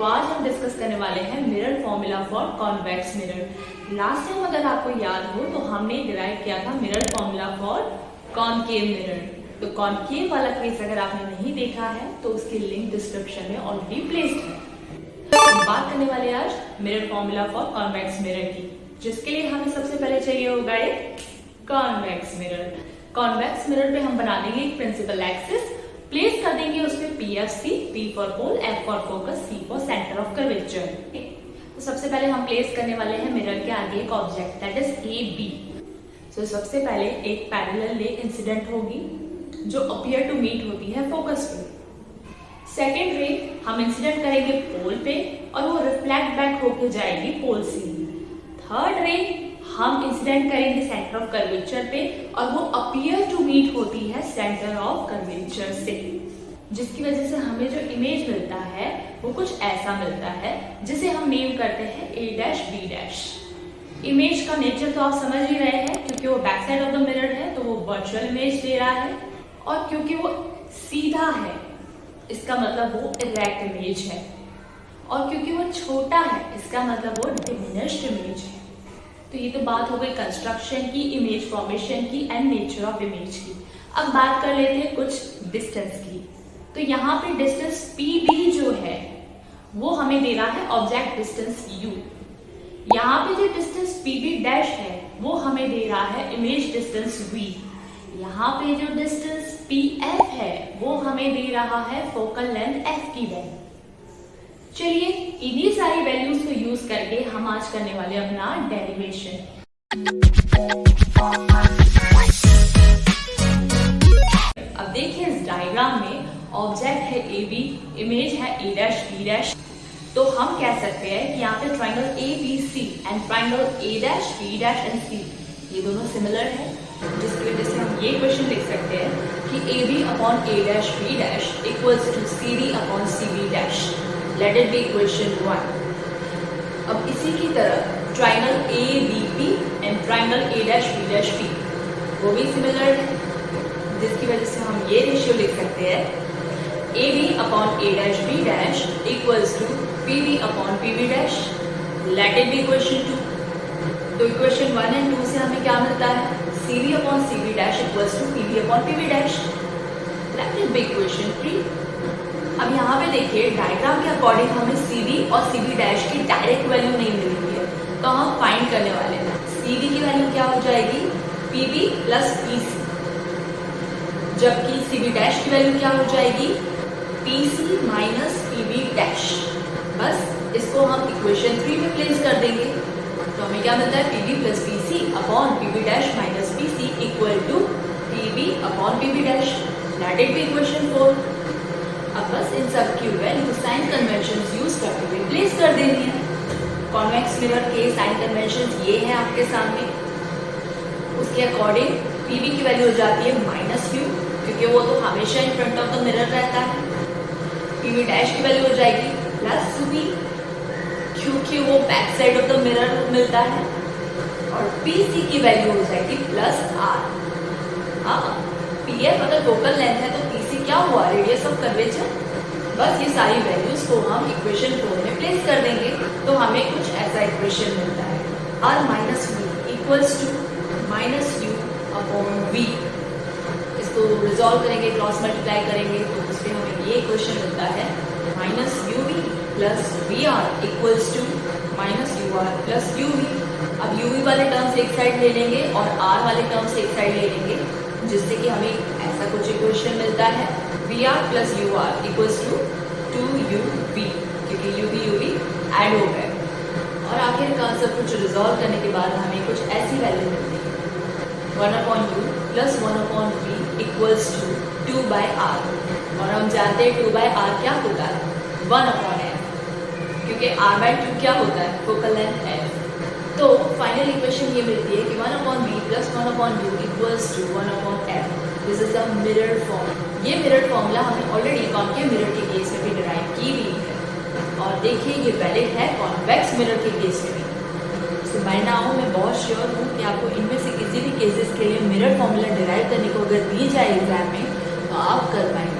तो आज हम डिस्कस करने वाले हैं mirror formula for convex mirror. Last time अगर आपको याद हो तो हमने डिराइव किया था mirror formula for concave mirror. तो कॉनकेव वाला केस अगर आपने नहीं देखा है तो उसकी लिंक डिस्क्रिप्शन में ऑलरेडी प्लेस्ड है। हम बात करने वाले आज mirror formula for convex mirror की, जिसके लिए हमें सबसे पहले चाहिए होगा एक कॉन्वेक्स मिरर। कॉन्वेक्स मिरर पे हम बना देंगे एक प्रिंसिपल एक्सिस, प्लेस कर देंगे उसपे PFC, P for pole, F for focus, C for centre of curvature. तो सबसे पहले हम प्लेस करने वाले हैं मिरर के आगे एक ऑब्जेक्ट दैट इज AB। तो सबसे पहले एक पैरेलल रे इंसिडेंट होगी जो अपीयर टू मीट होती है फोकस पे। सेकेंड रे हम इंसिडेंट करेंगे पोल पे और वो रिफ्लेक्ट बैक होके जाएगी पोल से। थर्ड रे हम इंसिडेंट करेंगे सेंटर ऑफ कर्वेचर पे और वो अपीयर टू मीट होती है सेंटर ऑफ कर्वेचर से, जिसकी वजह से हमें जो इमेज मिलता है वो कुछ ऐसा मिलता है जिसे हम नेम करते हैं A', B'। इमेज का नेचर तो आप समझ ही रहे हैं, क्योंकि वो back side of the mirror है तो वो वर्चुअल इमेज दे रहा है, और क्योंकि वो सीधा है इसका मतलब वो इरेक्ट इमेज है, और क्योंकि वो छोटा है इसका मतलब वो डिमिनिश्ड इमेज है। तो ये तो बात हो गई कंस्ट्रक्शन की, इमेज फॉर्मेशन की एंड नेचर ऑफ इमेज की। अब बात कर लेते हैं कुछ डिस्टेंस की। तो यहाँ पे डिस्टेंस PB जो है वो हमें दे रहा है ऑब्जेक्ट डिस्टेंस U। यहाँ पे जो डिस्टेंस PB' है वो हमें दे रहा है इमेज डिस्टेंस V। यहाँ पे जो डिस्टेंस PF है वो हमें दे रहा है फोकल लेंथ F की वैल्यू। चलिए इन्हीं सारी वैल्यूज को यूज करके हम आज करने वाले अपना डेरिवेशन। अब देखिए इस डायग्राम में ऑब्जेक्ट है AB, इमेज है A', B'। तो हम कह सकते हैं कि यहाँ पे triangle ABC and triangle A', B' and C ये दोनों सिमिलर है, जिसकी वजह से हम ये क्वेश्चन लिख सकते हैं कि AB upon A', B' equals to CD upon CB'। Let it be equation 1। अब इसी की तरह triangle ABP and triangle A', B' वो भी सिमिलर है, जिसकी वजह से हम ये रेशियो लिख सकते हैं AB upon A', B' equals to PB upon PB'। Let it be equation 2। तो इक्वेशन 1 एंड 2 से हमें क्या मिलता है, CB upon CB' equals to PB upon PB'। Let it be equation 3। अब यहाँ पे देखिए डायग्राम के अकॉर्डिंग हमें CB और CB' की डायरेक्ट वैल्यू नहीं मिल रही है, तो हम फाइंड करने वाले हैं। CB की वैल्यू क्या हो जाएगी, PB प्लस PC, जबकि CB' की वैल्यू क्या हो जाएगी, PC माइनस PB'। बस इसको हम इक्वेशन 3 में प्लेस कर देंगे, तो हमें क्या मिलता है, PB plus PC upon PB' minus PC equal to PB upon PB'। Let it be equation 4। अब बस इन सब की वैल्यू साइन कन्वेंशन यूज करते हुए प्लेस कर देनी है। कॉन्वेक्स मिरर के साइन कन्वेंशन ये है आपके सामने। उसके अकॉर्डिंग PB की वैल्यू हो जाती है -Q, क्योंकि वो तो हमेशा in front of the mirror रहता है। PB' की वैल्यू हो जाएगी +B, क्योंकि वो back side of the mirror मिलता है, और PC की वैल्यू हो जाएगी +R। PF अगर फोकल लेंथ है तो PC क्या हुआ, रेडियस ऑफ कर्वेचर। बस ये सारी वैल्यूज को हम इक्वेशन 4 में प्लेस कर देंगे, तो हमें कुछ ऐसा इक्वेशन मिलता है, R minus V equals to -U upon V। इसको रिजॉल्व करेंगे, क्रॉस मल्टीप्लाई करेंगे, तो उसमें हमें ये इक्वेशन मिलता है -UV plus VR equals to -UR plus UV। अब UV वाले टर्म्स एक साइड ले लेंगे और R वाले टर्म्स एक साइड ले लेंगे, जिससे कि हमें ऐसा कुछ इक्वेशन मिलता है VR plus UR equals to 2UV, क्योंकि UV ऐड हो गए। और आखिरकार सब कुछ रिजॉल्व करने के बाद हमें कुछ ऐसी वैल्यू मिलती है 1/U plus 1/V equals to 2/R। और हम जानते हैं 2/R क्या होता है, 1/F, क्योंकि R/2 क्या होता है, फोकल लेंथ F। तो फाइनल इक्वेशन ये मिलती है कि 1/V प्लस 1/U इक्वल्स टू 1/F। This is the mirror form. ये मिरर फॉर्मूला हमने ऑलरेडी कॉनकेव मिरर के केस में भी डिराइव की हुई है, और देखिए ये वैलिड है कॉन्वेक्स मिरर के केस में भी। सो बाय नाउ मैं बहुत श्योर हूँ कि आपको इनमें से किसी भी केसेस के लिए मिरर फॉर्मूला डिराइव करने को अगर दी जाए एग्जाम में तो आप कर पाएंगे।